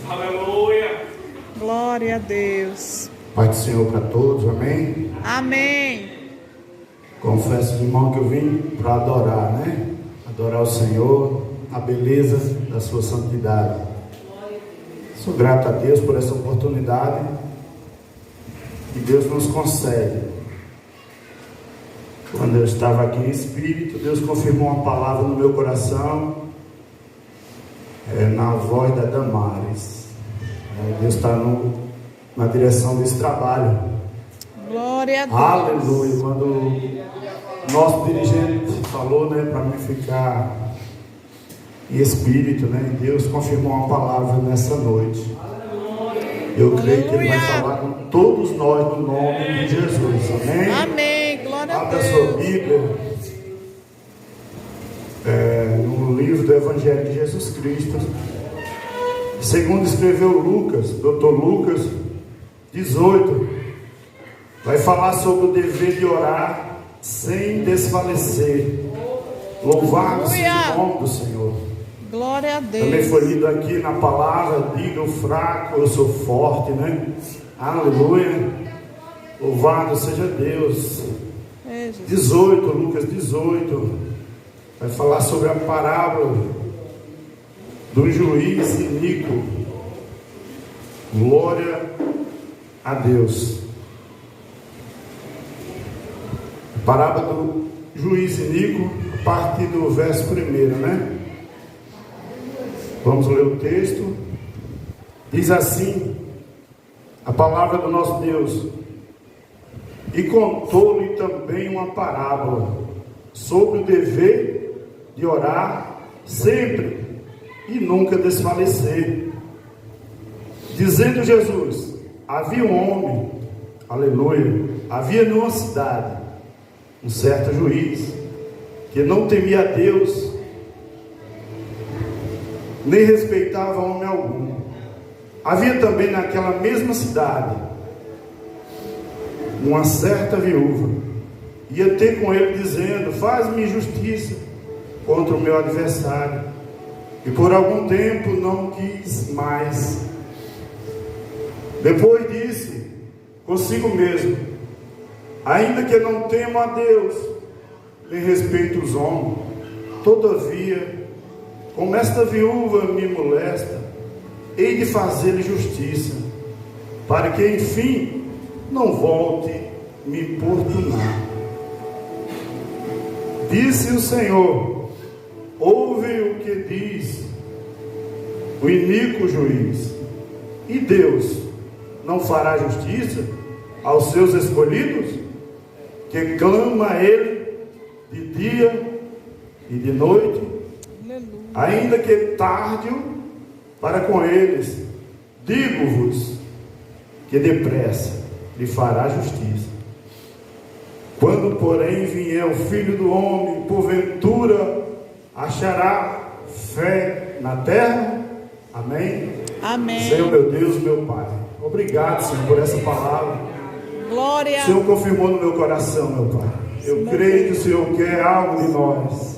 Aleluia. Glória a Deus. Pai do Senhor para todos, amém? Amém. Confesso, irmão, que eu vim para adorar, né? Adorar o Senhor, a beleza da sua santidade. Sou grato a Deus por essa oportunidade que Deus nos concede. Quando eu estava aqui em espírito, Deus confirmou uma palavra no meu coração, na voz da Damares. Deus está na direção desse trabalho. Glória a Deus. Aleluia. Quando o nosso dirigente falou, né, para mim ficar em espírito, né, Deus confirmou uma palavra nessa noite. Eu creio que Ele vai falar com todos nós no nome de Jesus. Amém? Amém. Glória a Abra Deus. a sua Bíblia no livro do Evangelho de Jesus Cristo, segundo escreveu Lucas, Dr. Lucas 18, vai falar sobre o dever de orar sem desfalecer. Louvado seja o nome do Senhor. Glória a Deus. Também foi lido aqui na palavra: diga o fraco, eu sou forte, né? Aleluia. Louvado seja Deus. 18, Lucas 18, vai falar sobre a parábola do juiz iníquo. Glória a Deus. A parábola do juiz iníquo, a partir do verso 1, né? Vamos ler o texto. Diz assim a palavra do nosso Deus: e contou-lhe também uma parábola sobre o dever de orar sempre e nunca desfalecer, dizendo Jesus: havia um homem, aleluia, havia numa cidade um certo juiz que não temia a Deus, nem respeitava homem algum. Havia também naquela mesma cidade uma certa viúva, ia ter com ele dizendo: faz-me justiça contra o meu adversário. E por algum tempo não quis mais. Depois disse consigo mesmo: ainda que não temo a Deus, nem respeito os homens, todavia, como esta viúva me molesta, hei de fazer-lhe justiça, para que enfim não volte me importunar. Disse o Senhor: ouve o que diz o iníquo juiz. E Deus não fará justiça aos seus escolhidos, que clama a Ele de dia e de noite? Ainda que tarde para com eles, digo-vos que depressa lhe fará justiça. Quando, porém, vier o Filho do Homem, porventura achará fé na terra? Amém? Amém. Senhor meu Deus, meu Pai, obrigado, Senhor, por essa palavra. Glória. O Senhor confirmou no meu coração, meu Pai. Eu creio que o Senhor quer algo de nós.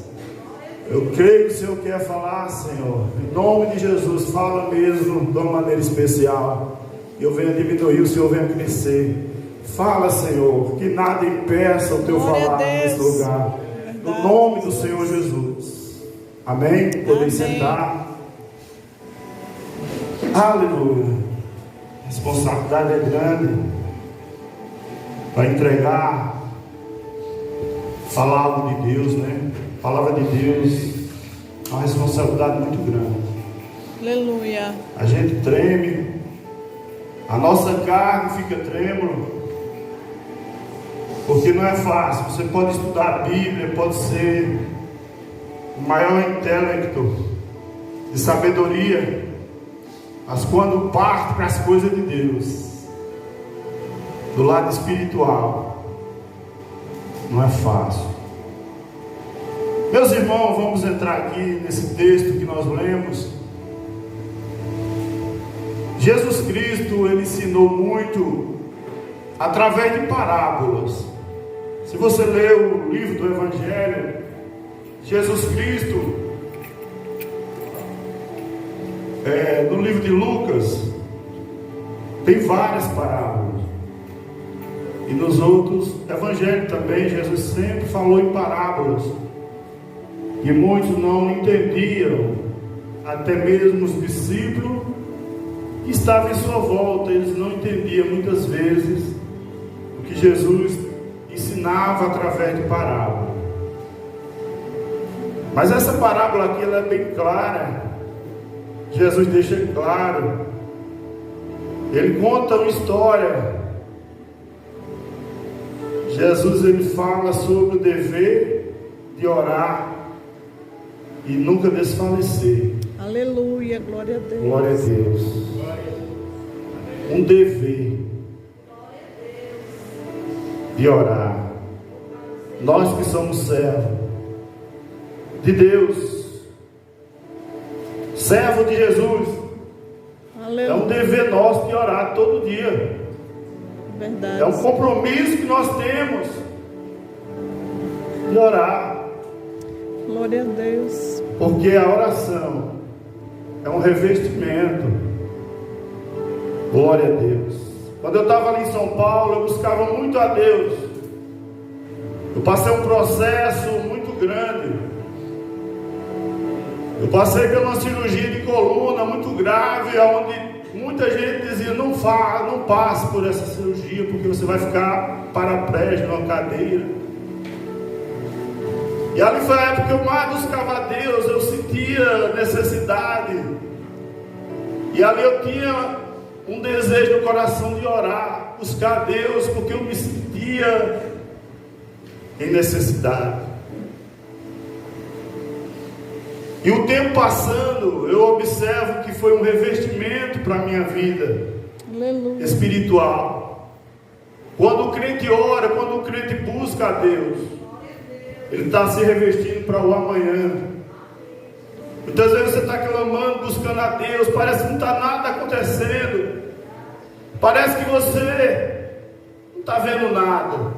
Eu creio que o Senhor quer falar, Senhor. Em nome de Jesus, fala mesmo de uma maneira especial. Eu venho diminuir, o Senhor venha crescer. Fala, Senhor, que nada impeça o teu falar nesse lugar. No nome do Senhor Jesus. Amém? Podem sentar. Aleluia. A responsabilidade é grande para entregar, falar algo de Deus, né? A palavra de Deus é uma responsabilidade muito grande. Aleluia. A gente treme, a nossa carne fica trêmula, porque não é fácil. Você pode estudar a Bíblia, pode ser o maior intelecto de sabedoria, mas quando parte para as coisas de Deus, do lado espiritual, não é fácil. Meus irmãos, vamos entrar aqui nesse texto que nós lemos. Jesus Cristo, Ele ensinou muito através de parábolas. Se você ler o livro do Evangelho, Jesus Cristo no livro de Lucas, tem várias parábolas. E nos outros evangelhos também, Jesus sempre falou em parábolas. E muitos não entendiam, até mesmo os discípulos que estavam em sua volta, eles não entendiam muitas vezes o que Jesus ensinava através de parábola. Mas essa parábola aqui, ela é bem clara. Jesus deixa claro. Ele conta uma história. Jesus, ele fala sobre o dever de orar e nunca desfalecer. Aleluia, glória a Deus. Glória a Deus. Um dever de orar. Nós que somos servos de Deus, servo de Jesus, Aleluia. é um dever nosso de orar todo dia. Verdade. É um compromisso que nós temos de orar. Glória a Deus. Porque a oração é um revestimento. Glória a Deus. Quando eu estava ali em São Paulo, eu buscava muito a Deus. Eu passei um processo muito grande. Eu passei por uma cirurgia de coluna muito grave, onde muita gente dizia: não passe por essa cirurgia, porque você vai ficar paraplégico numa cadeira. E ali foi a época que eu mais buscava a Deus, eu sentia necessidade. E ali eu tinha um desejo no coração de orar, buscar a Deus, porque eu me sentia em necessidade. E o tempo passando, eu observo que foi um revestimento para a minha vida. Aleluia. Espiritual. Quando o crente ora, quando o crente busca a Deus, ele está se revestindo para o amanhã. Muitas vezes você está clamando, buscando a Deus, parece que não está nada acontecendo, parece que você não está vendo nada.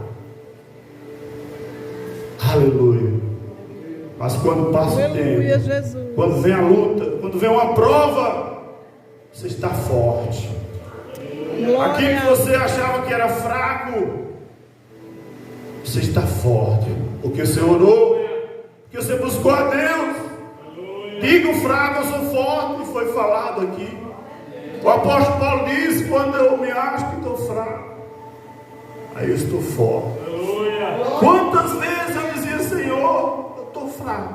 Aleluia. Mas quando passa o Aleluia, tempo, Jesus. quando vem a luta, quando vem uma prova, você está forte. Glória. Aquilo que você achava que era fraco, você está forte, porque você orou, porque você buscou a Deus. Diga o fraco, eu sou forte, foi falado aqui. O apóstolo Paulo diz: quando eu me acho que estou fraco, aí eu estou forte. Quantas vezes eu dizia: Senhor, eu estou fraco.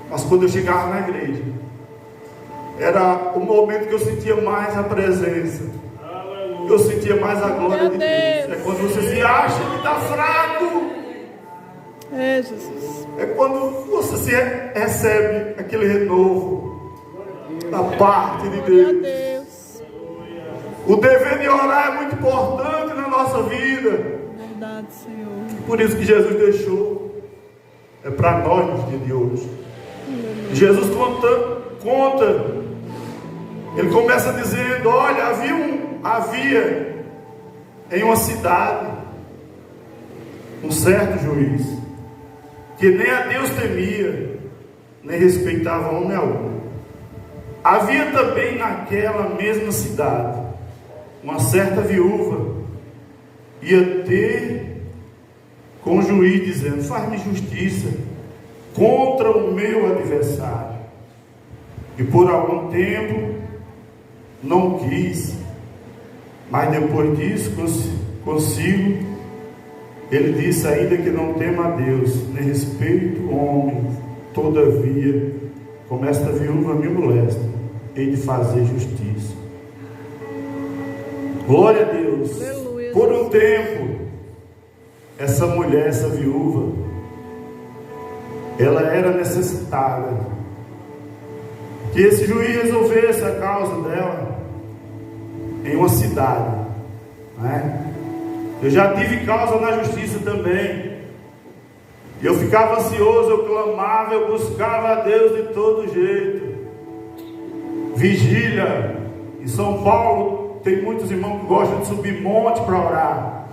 Mas quando eu chegava na igreja, era o momento que eu sentia mais a presença, eu sentia mais a glória de Deus. É quando você se acha que está fraco, É, Jesus. é quando você se recebe aquele renovo da parte de Glória a Deus. Deus. O dever de orar é muito importante na nossa vida. Verdade, Senhor. Por isso que Jesus deixou, é para nós nos dias de hoje. Jesus conta, ele começa dizendo: olha, havia em uma cidade um certo juiz, que nem a Deus temia, nem respeitava homem algum. Havia também naquela mesma cidade uma certa viúva, ia ter com o juiz dizendo: faz-me justiça contra o meu adversário. E por algum tempo não quis, mas depois disso consigo, ele disse: ainda que não tema a Deus, nem respeito o homem, todavia, como esta viúva me molesta, hei de fazer justiça. Glória a Deus. Aleluia. Por um tempo, essa mulher, essa viúva, ela era necessitada que esse juiz resolvesse a causa dela em uma cidade, né? Eu já tive causa na justiça também. Eu ficava ansioso, eu clamava, eu buscava a Deus de todo jeito. Vigília. Em São Paulo tem muitos irmãos que gostam de subir monte para orar.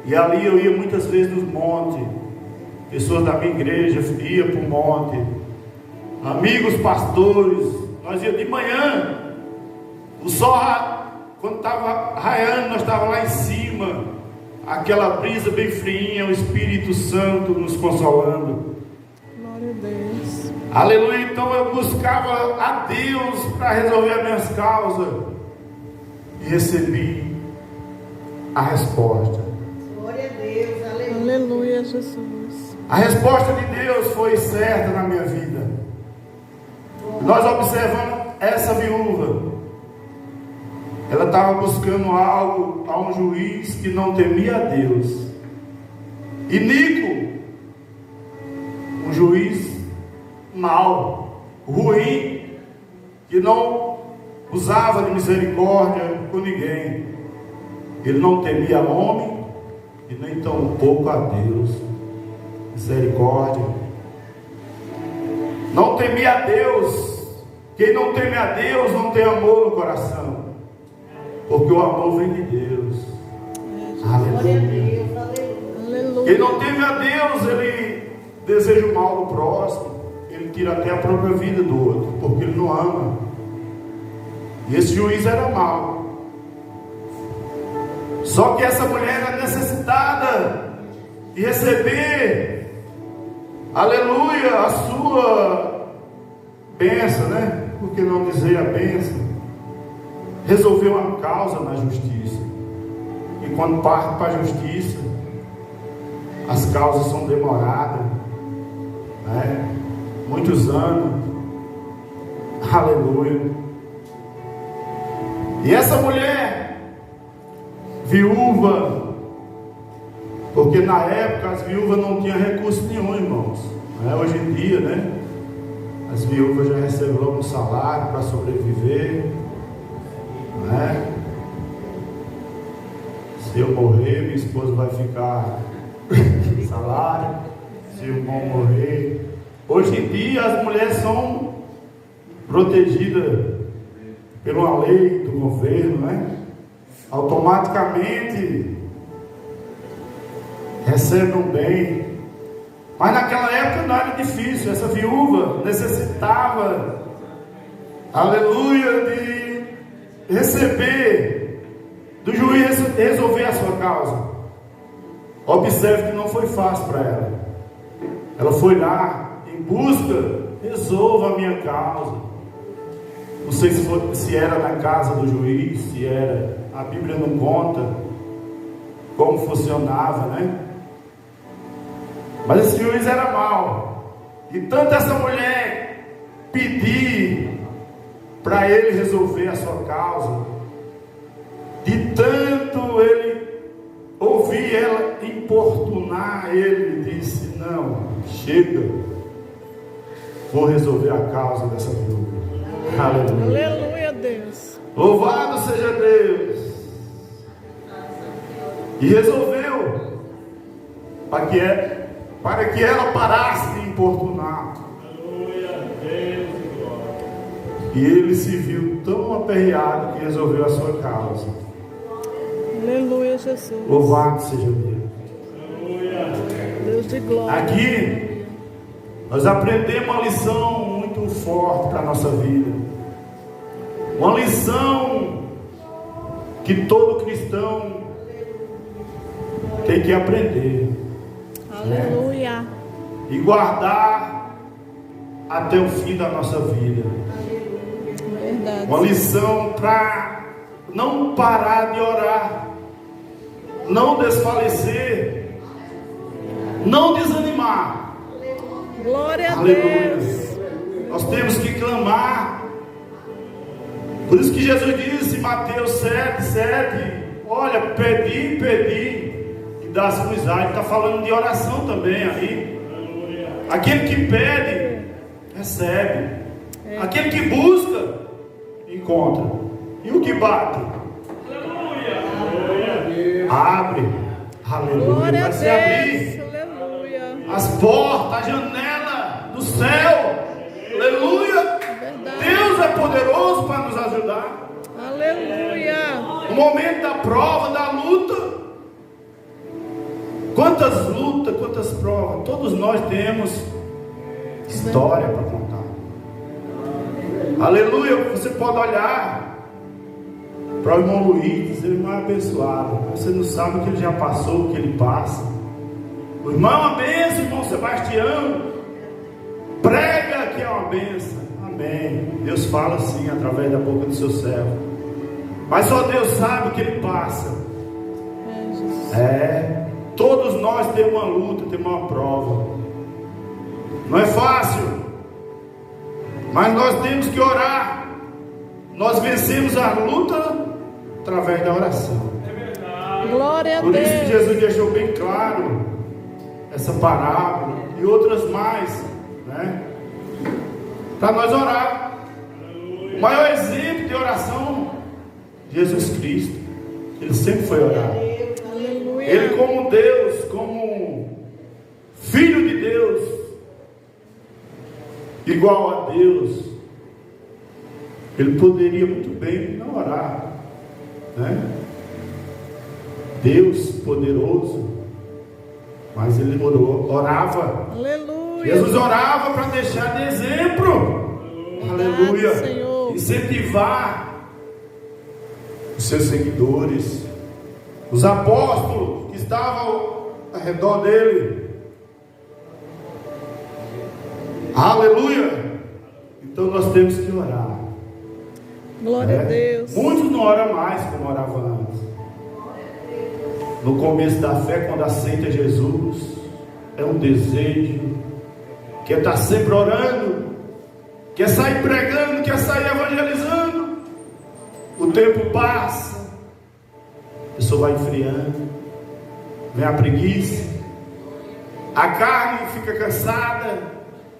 E ali eu ia muitas vezes nos montes. Pessoas da minha igreja iam para o monte. Amigos pastores Nós íamos de manhã, o sol, quando estava raiando, nós estávamos lá em cima, aquela brisa bem friinha, o Espírito Santo nos consolando. Glória a Deus. Aleluia. Então eu buscava a Deus para resolver as minhas causas e recebi a resposta. Glória a Deus, aleluia. Aleluia, Jesus. A resposta de Deus foi certa na minha vida. Nós observamos essa viúva. Ela estava buscando algo a um juiz que não temia a Deus. E Nico, um juiz mau, ruim, que não usava de misericórdia com ninguém. Ele não temia homem e nem tampouco a Deus. Misericórdia. Não temia a Deus. Quem não teme a Deus não tem amor no coração, porque o amor vem de Deus. Glória a Aleluia. Deus, aleluia. Aleluia. Quem não teme a Deus, ele deseja o mal do próximo, ele tira até a própria vida do outro, porque ele não ama. E esse juiz era mau. Só que essa mulher era necessitada de receber, aleluia, a sua bênção, né? Por que não dizer a bênção? Resolveu uma causa na justiça. E quando parte para a justiça, as causas são demoradas, né? Muitos anos. Aleluia. E essa mulher, viúva, porque na época as viúvas não tinham recurso nenhum, irmãos. Não é hoje em dia, né? As viúvas já recebem logo um salário para sobreviver, né? Se eu morrer, minha esposa vai ficar sem salário. Se o irmão morrer. Hoje em dia as mulheres são protegidas pela lei do governo, né? Automaticamente recebem um bem. Mas naquela época não era difícil. Essa viúva necessitava, aleluia, de receber do juiz resolver a sua causa. Observe que não foi fácil para ela. Ela foi lá em busca, resolva a minha causa. Não sei se era na casa do juiz, se era, a Bíblia não conta como funcionava, né? Mas esse juiz era mau. E tanto essa mulher pedir para ele resolver a sua causa, de tanto ele ouvir ela importunar, ele disse: não, chega, vou resolver a causa dessa viúva. Aleluia. Aleluia, Deus. Louvado seja Deus. E resolveu para que ela parasse de importunar. E ele se viu tão aperreado que resolveu a sua causa. Aleluia, Jesus. Louvado seja Deus. Deus de glória. Aqui nós aprendemos uma lição muito forte para a nossa vida. Uma lição que todo cristão tem que aprender. Aleluia. E guardar até o fim da nossa vida. Verdade. Uma lição para não parar de orar, não desfalecer, não desanimar. Glória a Aleluia. Deus. Nós temos que clamar. Por isso que Jesus disse em Mateus 7:7, olha, pedi, e dá-se-vos-á. Ele está falando de oração também aí. Aquele que pede, recebe. Aquele que busca, encontra. E o que bate? Abre. Aleluia. Glória a Vai se abrir Deus. Aleluia. as portas, a janela do céu. Aleluia. Verdade. Deus é poderoso para nos ajudar. Aleluia. No momento da prova, da luta. Quantas lutas, quantas provas. Todos nós temos história para contar. Aleluia. Você pode olhar para o irmão Luiz e dizer: irmão é abençoado. Você não sabe o que ele já passou, o que ele passa. O irmão é uma bênção, irmão Sebastião. Prega que é uma bênção. Amém. Deus fala assim através da boca do seu servo. Mas só Deus sabe o que ele passa. Todos nós temos uma luta, temos uma prova. Não é fácil, mas nós temos que orar. Nós vencemos a luta através da oração. Glória a Por isso que Deus. Jesus deixou bem claro essa parábola e outras mais, né? Para nós orar. O maior exemplo de oração, Jesus Cristo. Ele sempre foi orar. Aleluia. Ele como Deus, como Filho de Deus, igual a Deus, ele poderia muito bem não orar, né? Deus poderoso, mas ele orava. Aleluia. Jesus orava para deixar de exemplo. Aleluia. Senhor. Incentivar os seus seguidores, os apóstolos que estavam ao redor dele. Aleluia. Então nós temos que orar. Glória a Deus. Muitos não oram mais como oravam antes. No começo da fé, quando aceita Jesus, é um desejo, quer estar sempre orando, quer sair pregando, quer sair evangelizando. O tempo passa, a pessoa vai esfriando, vem a preguiça, a carne fica cansada,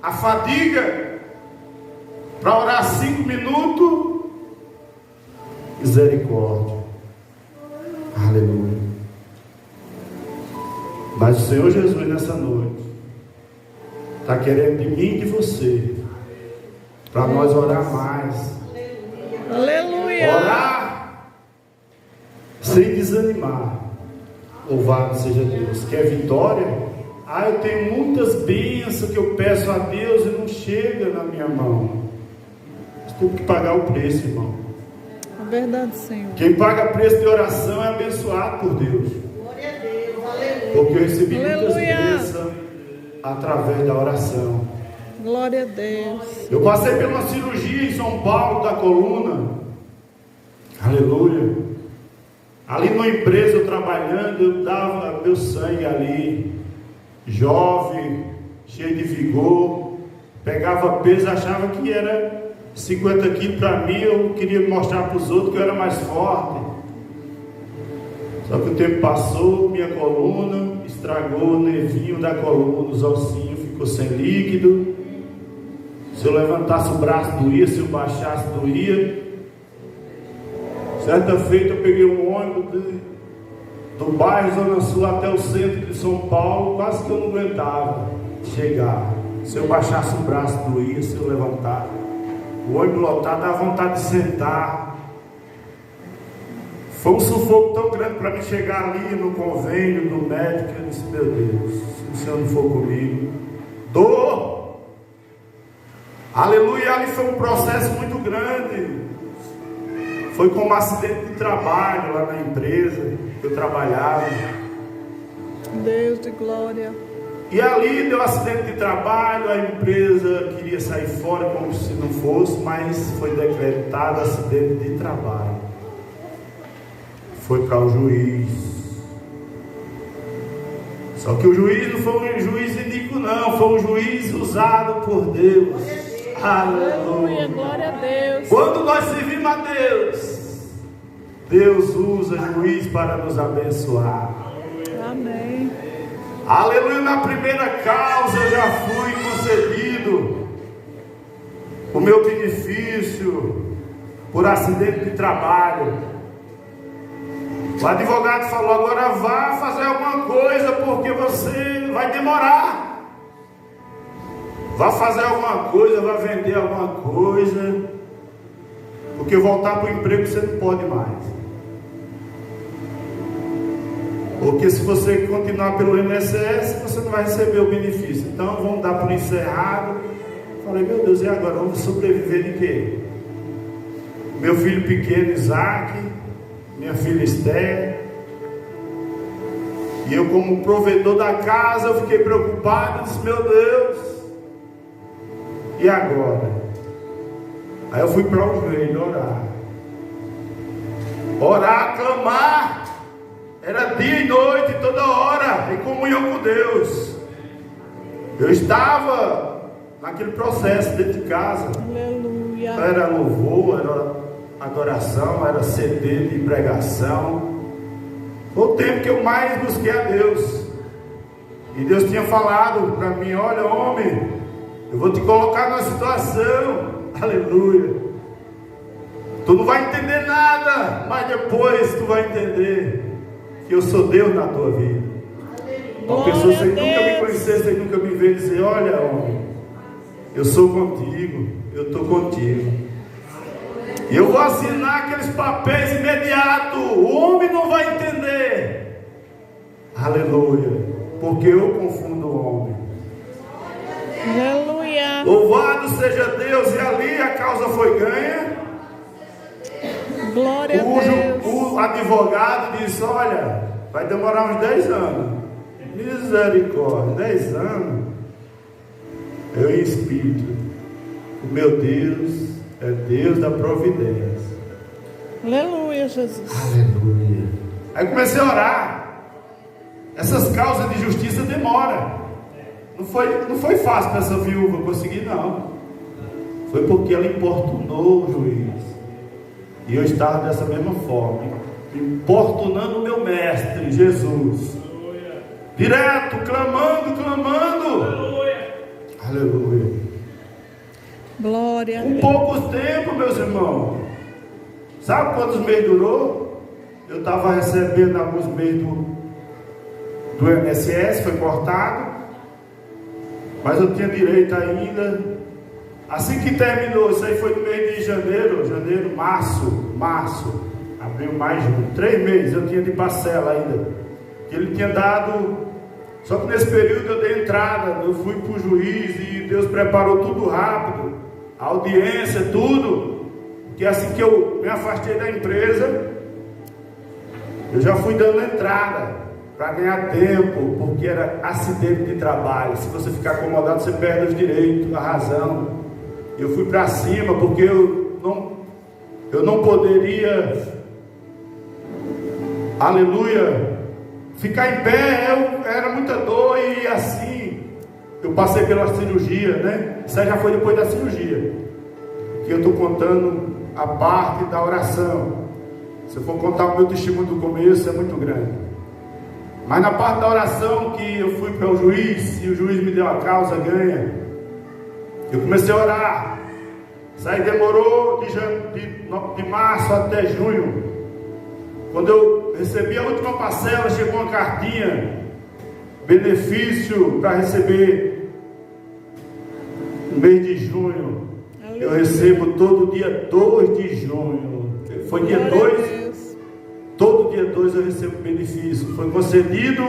a fadiga. Para orar 5 minutos, misericórdia. Aleluia. Mas o Senhor Jesus nessa noite está querendo de mim e de você, para nós orar mais. Aleluia. Orar sem desanimar. Louvado seja Deus. Quer vitória? Eu tenho muitas bênçãos que eu peço a Deus e não chega na minha mão. Estou que pagar o preço, irmão. É verdade, Senhor. Quem paga preço de oração é abençoado por Deus. Glória a Deus, aleluia. Porque eu recebi muitas Aleluia. bênçãos através da oração. Glória a Deus. Eu passei por uma cirurgia em São Paulo da coluna. Aleluia. Ali numa empresa eu trabalhando, eu dava meu sangue ali, jovem, cheio de vigor, pegava peso, achava que era 50 quilos para mim, eu queria mostrar para os outros que eu era mais forte. Só que o tempo passou, minha coluna estragou o nervinho da coluna, os ossinhos ficou sem líquido. Se eu levantasse o braço doía, se eu baixasse doía. Certa feita eu peguei um ônibus do bairro Zona Sul até o centro de São Paulo, quase que eu não aguentava chegar. Se eu baixasse o braço doía, se eu levantar. O ônibus lotado, dava vontade de sentar. Foi um sufoco tão grande para mim chegar ali no convênio do médico. Eu disse: meu Deus, se o Senhor não for comigo, dor. Aleluia. Ali foi um processo muito grande. Foi como um acidente de trabalho lá na empresa que eu trabalhava. Deus de glória. E ali deu um acidente de trabalho, a empresa queria sair fora como se não fosse, mas foi decretado acidente de trabalho. Foi para o juiz. Só que o juiz não foi um juiz iníquo não, foi um juiz usado por Deus. Aleluia. Glória a Deus. Quando nós servimos a Deus, Deus usa juiz para nos abençoar. Amém. Aleluia. Na primeira causa eu já fui concedido o meu benefício por acidente de trabalho. O advogado falou: agora vá fazer alguma coisa, porque você vai demorar. Vá fazer alguma coisa, vá vender alguma coisa, porque voltar para o emprego você não pode mais. Porque se você continuar pelo INSS, você não vai receber o benefício. Então vamos dar por encerrado. Falei: meu Deus, e agora? Vamos sobreviver de quê? meu filho pequeno Isaac, minha filha Esther. E eu, como provedor da casa, eu fiquei preocupado, disse, meu Deus, e agora? Aí eu fui para o joelho orar, clamar, era dia e noite, toda hora, em comunhão com Deus. Eu estava naquele processo dentro de casa. Aleluia. Era louvor, era adoração, era CD de pregação. Foi o tempo que eu mais busquei a Deus. E Deus tinha falado para mim, olha homem, eu vou te colocar numa situação, aleluia. Tu não vai entender nada, mas depois tu vai entender que eu sou Deus na tua vida. Uma pessoa sem nunca me conhecer, sem nunca me ver, dizer, olha homem, eu sou contigo, eu estou contigo. E eu vou assinar aqueles papéis imediato. O homem não vai entender. Aleluia. Porque eu confundo o homem. Aleluia. Louvado seja Deus. E ali a causa foi ganha. Glória a Deus. O advogado disse, olha, vai demorar uns 10 anos. Misericórdia, 10 anos. Eu em espírito. O meu Deus é Deus da providência. Aleluia, Jesus. Aleluia. Aí comecei a orar. Essas causas de justiça demoram. Não foi fácil para essa viúva conseguir, não. Foi porque ela importunou o juiz. E eu estava dessa mesma forma, importunando o meu mestre, Jesus. Direto, clamando. Aleluia. Glória a Com Deus. pouco tempo, meus irmãos. Sabe quantos meses durou? Eu estava recebendo alguns meses do INSS, foi cortado. Mas eu tinha direito ainda. Assim que terminou, isso aí foi no mês de janeiro, março, abril, maio, junho, 3 meses eu tinha de parcela ainda. Que ele tinha dado. Só que nesse período eu dei entrada, eu fui para o juiz e Deus preparou tudo rápido. A audiência, tudo. Que assim que eu me afastei da empresa, eu já fui dando entrada para ganhar tempo, porque era acidente de trabalho. Se você ficar acomodado, você perde os direitos, a razão. Eu fui para cima, porque eu não poderia, aleluia, ficar em pé. Era muita dor e assim, eu passei pela cirurgia, né? Isso aí já foi depois da cirurgia, que eu estou contando a parte da oração. Se eu for contar o meu testemunho do começo, é muito grande. Mas na parte da oração, que eu fui para o juiz, e o juiz me deu a causa ganha, eu comecei a orar. Isso aí demorou de março até junho. Quando eu recebi a última parcela, chegou uma cartinha, benefício para receber no mês de junho. Eu recebo todo dia 2 de junho. Foi dia 2. Todo dia 2 eu recebo benefício. Foi concedido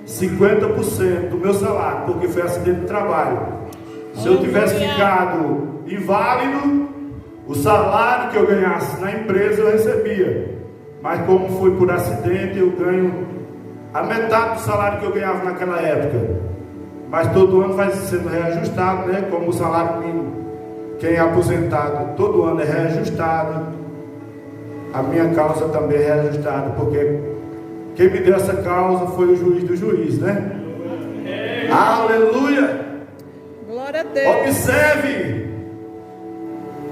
50% do meu salário, porque foi acidente de trabalho. Se eu tivesse ficado inválido, o salário que eu ganhasse na empresa eu recebia. Mas como foi por acidente, eu ganho a metade do salário que eu ganhava naquela época. Mas todo ano vai sendo reajustado, né? Como o salário mínimo, quem é aposentado, todo ano é reajustado. A minha causa também é reajustada, porque quem me deu essa causa foi o juiz do juiz, né? Aleluia! Glória a Deus. Observe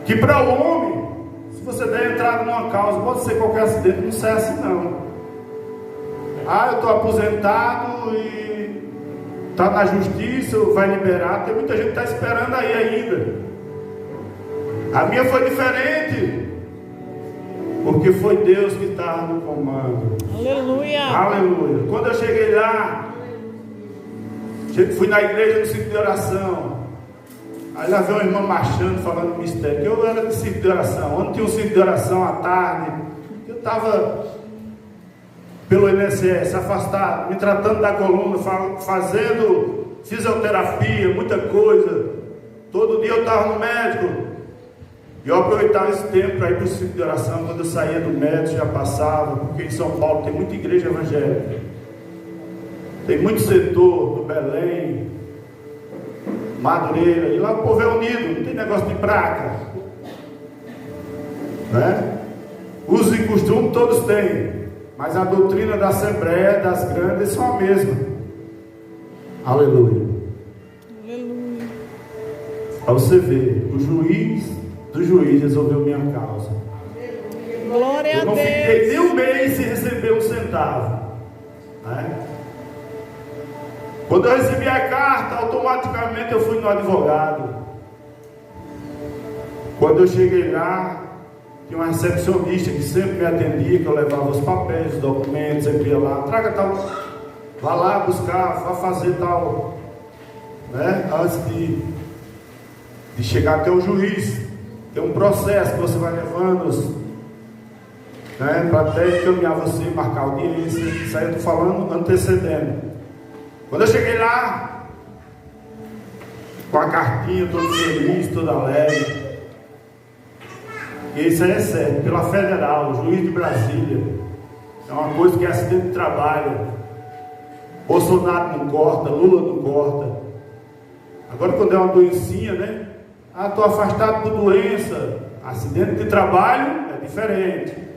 que para o homem, se você der entrada numa causa, pode ser qualquer acidente, não sai assim não. Eu estou aposentado e está na justiça, vai liberar. Tem muita gente que está esperando aí ainda. A minha foi diferente, porque foi Deus que estava no comando. Aleluia. Aleluia. Quando eu cheguei lá, fui na igreja no ciclo de oração. Aí lá veio uma irmã marchando, falando mistério. Que eu era de ciclo de oração. Ontem tinha um ciclo de oração à tarde. Eu estava pelo INSS, afastado, me tratando da coluna, fazendo fisioterapia, muita coisa. Todo dia eu estava no médico. eu aproveitava esse tempo para ir para o ciclo de oração. Quando eu saía do médico já passava, porque em São Paulo tem muita igreja evangélica, tem muito setor do Belém, Madureira, e lá o povo é unido, não tem negócio de praca, né? Usos e costumes todos têm, mas a doutrina da Assembleia, das grandes, são a mesma. Aleluia. Aleluia. Para você ver, o juiz do juiz resolveu minha causa. Glória Eu a não Deus. fiquei nem um mês sem receber um centavo, né? Quando eu recebi a carta, automaticamente eu fui no advogado. Quando eu cheguei lá, tinha uma recepcionista que sempre me atendia, que eu levava os papéis, os documentos, sempre ia lá, traga tal, vá lá buscar, vá fazer tal, né? Antes de chegar até o juiz, tem um processo que você vai levando, né? Para até encaminhar você, marcar audiência, isso aí eu estou falando antecedendo. Quando eu cheguei lá, com a cartinha, todo feliz, todo alegre, e isso aí é sério, pela federal, o juiz de Brasília, é uma coisa que é acidente de trabalho, Bolsonaro não corta, Lula não corta. Agora quando é uma doencinha, né? Estou afastado por doença, acidente de trabalho é diferente.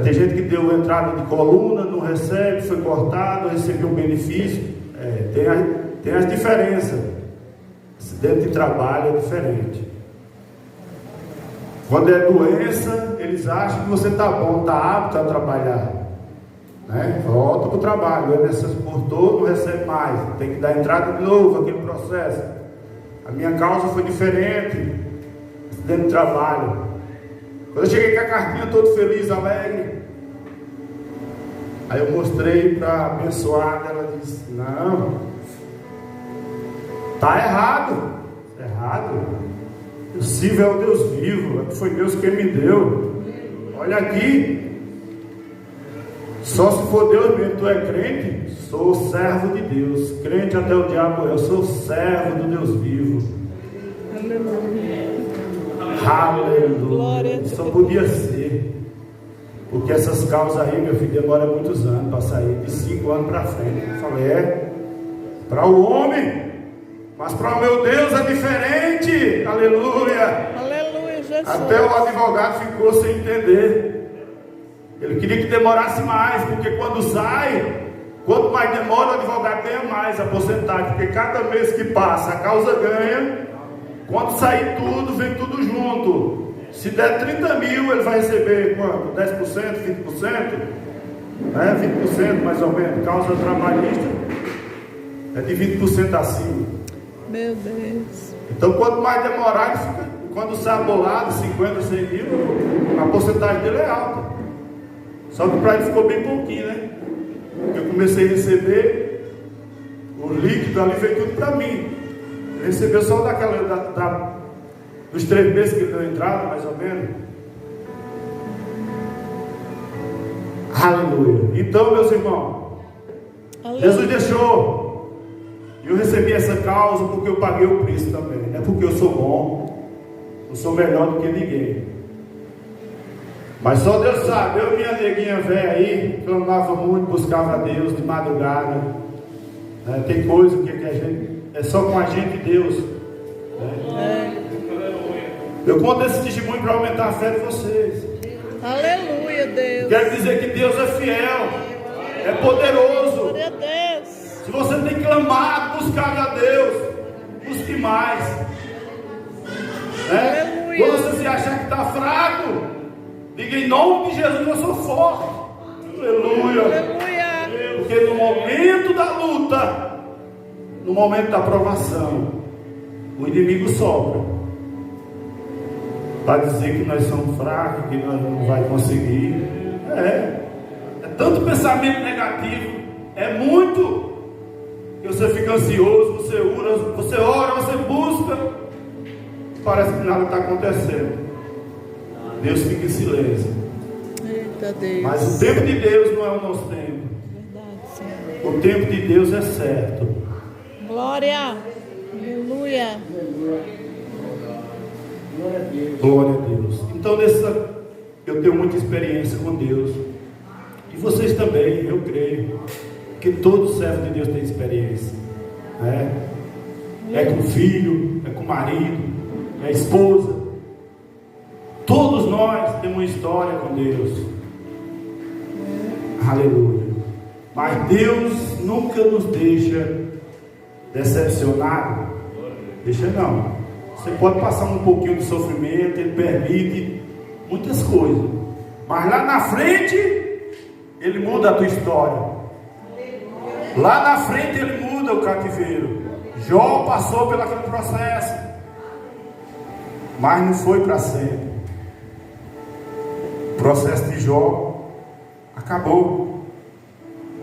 Tem gente que deu entrada de coluna, não recebe, foi cortado, recebeu um benefício. Tem as diferenças. Acidente de trabalho é diferente. Quando é doença, eles acham que você está bom, está apto a trabalhar, né? Volta para o trabalho, o INSS cortou, não recebe mais, tem que dar entrada de novo, aquele processo. A minha causa foi diferente, acidente de trabalho. Quando eu cheguei com a cartinha todo feliz, alegre, aí eu mostrei para a abençoada, ela disse, não, está errado, o Silvio é o Deus vivo, foi Deus quem me deu, olha aqui, só se for Deus mesmo, tu é crente, sou servo de Deus, crente até o diabo, eu sou servo do Deus vivo. Aleluia. Só podia ser, porque essas causas aí, meu filho, demoram muitos anos para sair, de 5 anos para frente. Eu falei, para o homem, mas para o meu Deus é diferente. Aleluia. Aleluia, Jesus. Até o advogado ficou sem entender. Ele queria que demorasse mais, porque quando sai, quanto mais demora, o advogado ganha mais a porcentagem, porque cada mês que passa a causa ganha. Quando sair tudo, vem tudo junto. Se der 30 mil, ele vai receber quanto? 10%, 20%? 20% mais ou menos. Causa trabalhista é de 20% acima. Meu Deus. Então, quanto mais demorar, ele fica, quando sai bolado, 50, 100 mil, a porcentagem dele é alta. Só que para ele ficou bem pouquinho, né? Eu comecei a receber o líquido ali, veio tudo para mim. Ele recebeu só dos 3 meses que ele deu entrada, mais ou menos. Aleluia. Então, meus irmãos, aleluia. Jesus deixou. Eu recebi essa causa porque eu paguei o preço também. Não é porque eu sou bom, eu sou melhor do que ninguém. Mas só Deus sabe. Eu e minha neguinha velha aí, clamava muito, buscava a Deus de madrugada. Tem coisa que a gente... É só com a gente Deus. Eu conto esse testemunho para aumentar a fé de vocês. Aleluia, Deus. Quero dizer que Deus é fiel, é poderoso. Glória a Deus. Se você tem que clamar, buscar a Deus, busque mais. Quando você se achar que está fraco, diga em nome de Jesus, eu sou forte. Aleluia. Aleluia. Porque no momento da luta, no momento da provação, o inimigo sopra para dizer que nós somos fracos, que nós não vamos conseguir. É tanto pensamento negativo, é muito, que você fica ansioso, você ora, você busca, parece que nada está acontecendo. Deus fica em silêncio. Eita Deus. Mas o tempo de Deus não é o nosso tempo. Verdade, Senhor. O tempo de Deus é certo. Glória. Aleluia. Glória a Deus. Então, eu tenho muita experiência com Deus. E vocês também, eu creio. Que todo servo de Deus tem experiência. É com o filho, é com o marido, é a esposa. Todos nós temos uma história com Deus. Aleluia. Mas Deus nunca nos deixa decepcionado. Deixa não. Você pode passar um pouquinho de sofrimento, Ele permite muitas coisas. Mas lá na frente, Ele muda a tua história. Lá na frente Ele muda o cativeiro. Jó passou por aquele processo, mas não foi para sempre. O processo de Jó acabou.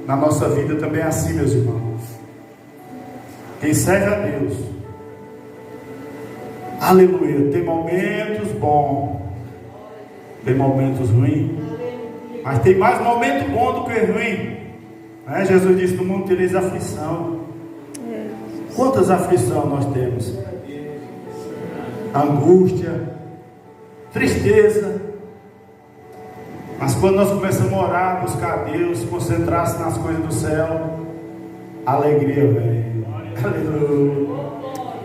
Na nossa vida também é assim, meus irmãos. Quem serve a Deus, aleluia, tem momentos bons, tem momentos ruins, mas tem mais momento bom do que ruim. Jesus disse: no mundo tereis aflição. Quantas aflições nós temos? Angústia, tristeza. Mas quando nós começamos a orar, buscar a Deus, concentrar-se nas coisas do céu, a alegria vem. Aleluia.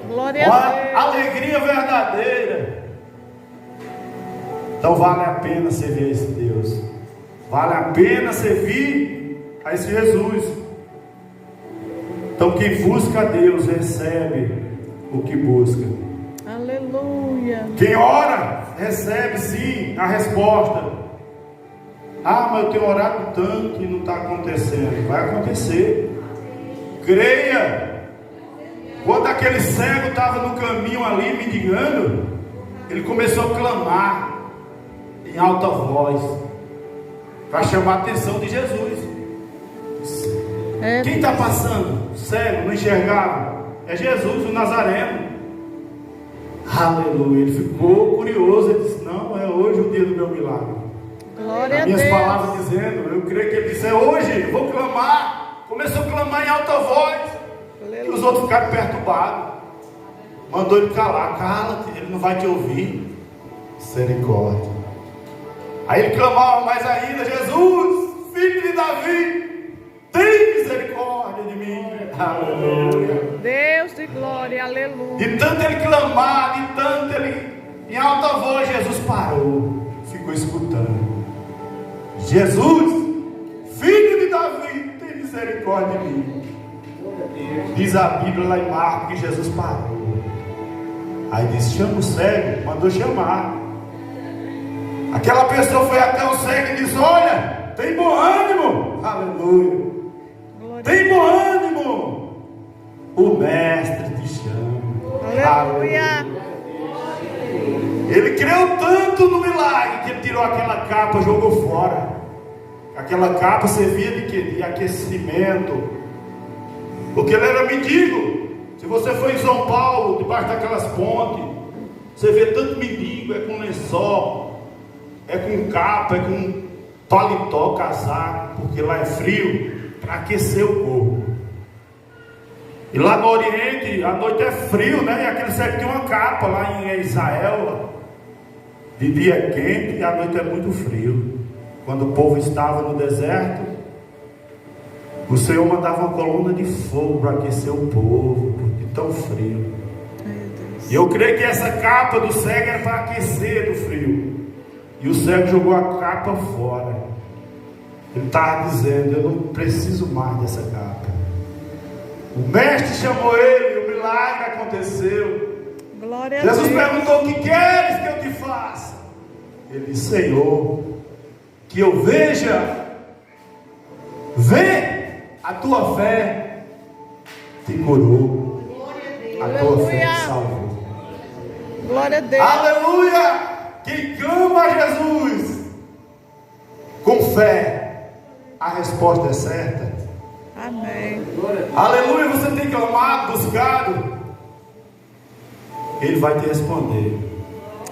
Glória a Deus. Alegria verdadeira. Então vale a pena servir a esse Deus. Vale a pena servir a esse Jesus. Então quem busca a Deus recebe o que busca. Aleluia. Quem ora recebe sim a resposta. Mas eu tenho orado tanto e não está acontecendo. Vai acontecer. Creia. Quando aquele cego estava no caminho ali mendigando, ele começou a clamar em alta voz para chamar a atenção de Jesus. Quem está passando? Cego, não enxergava. É Jesus, o Nazareno. Aleluia. Ele ficou curioso. Ele disse: não, é hoje o dia do meu milagre. Glória a Deus. Minhas palavras dizendo, eu creio que ele disse: é hoje, eu vou clamar. Começou a clamar em alta voz. E os outros ficaram perturbados. Mandou ele calar. Cala-te, ele não vai te ouvir. Misericórdia. Aí ele clamava mais ainda: Jesus, filho de Davi, tem misericórdia de mim. Aleluia. Deus de glória, aleluia. De tanto ele clamar, de tanto ele, em alta voz, Jesus parou, ficou escutando. Jesus, filho de Davi, tem misericórdia de mim. Diz a Bíblia lá em Marcos que Jesus parou. Aí disse: chama o cego. Mandou chamar. Aquela pessoa foi até o cego e disse: olha, tem bom ânimo. Aleluia. Tem bom ânimo. O mestre te chama. Aleluia. Ele creu tanto no milagre que ele tirou aquela capa, jogou fora. Aquela capa servia de quê? De aquecimento. Porque ele era mendigo. Se você for em São Paulo, debaixo daquelas pontes, você vê tanto mendigo, é com lençol, é com capa, é com paletó, casaco, porque lá é frio, para aquecer o corpo. E lá no Oriente, à noite é frio, né? E aquele cego tem uma capa lá em Israel. De dia é quente e à noite é muito frio. Quando o povo estava no deserto, o Senhor mandava uma coluna de fogo para aquecer o povo, de tão frio. E eu creio que essa capa do cego era para aquecer do frio. E o cego jogou a capa fora. Ele estava dizendo: eu não preciso mais dessa capa. O mestre chamou ele, o milagre aconteceu. Glória a Jesus Deus. perguntou: o que queres que eu te faça? Ele disse: Senhor, que eu veja. Vê, a tua fé te curou. A tua fé te salvou. Glória a Deus. Aleluia! Quem clama a Jesus com fé, a resposta é certa. Amém. Aleluia! Você tem clamado, buscado, Ele vai te responder.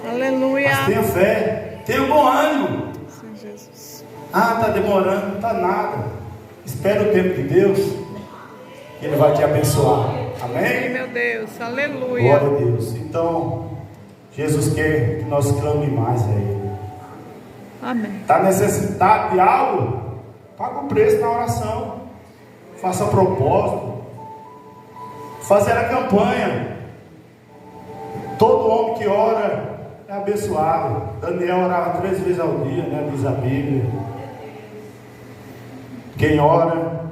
Aleluia. Mas tenha fé, tenha bom ânimo. Sim, Jesus. Está demorando, não está nada. Espera o tempo de Deus, que Ele vai te abençoar. Sim, Amém? meu Deus. Aleluia. Glória a Deus. Então, Jesus quer que nós clamemos mais a Ele. Amém. Está necessitado de algo? Paga o preço na oração. Faça propósito. Fazer a campanha. Todo homem que ora é abençoado. Daniel orava 3 vezes ao dia, né? Diz a Bíblia. Quem ora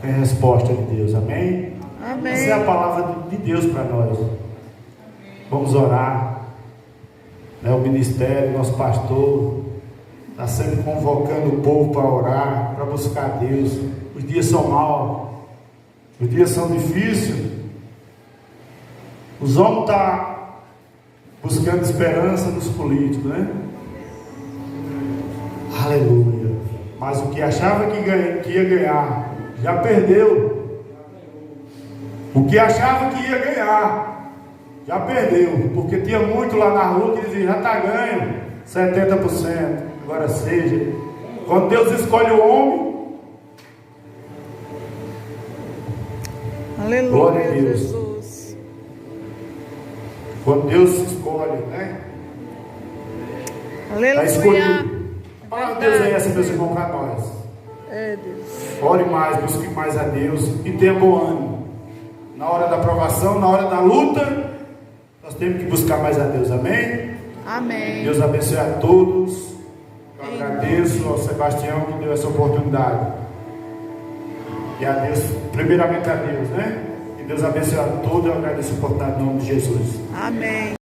tem resposta de Deus. Amém? Amém. Essa é a palavra de Deus para nós. Vamos orar. O ministério, nosso pastor está sempre convocando o povo para orar, para buscar Deus. Os dias são maus, os dias são difíceis. Os homens estão buscando esperança nos políticos, né? Aleluia. Mas o que achava que ia ganhar, já perdeu. O que achava que ia ganhar, já perdeu. Porque tinha muito lá na rua que dizia, já está ganho 70%. Agora seja. Quando Deus escolhe o homem, Aleluia, glória a Deus. Jesus. Quando Deus escolhe, né? Está Aleluia. escolhido. A palavra de Deus é essa, meus irmãos, para nós. É, Deus. Ore mais, busque mais a Deus e tenha bom ânimo. Na hora da provação, na hora da luta, nós temos que buscar mais a Deus, amém? Amém. Deus abençoe a todos. Eu agradeço ao Sebastião que deu essa oportunidade. E a Deus, primeiramente a Deus, né? Que Deus abençoe a todos. Eu agradeço a oportunidade em nome de Jesus. Amém.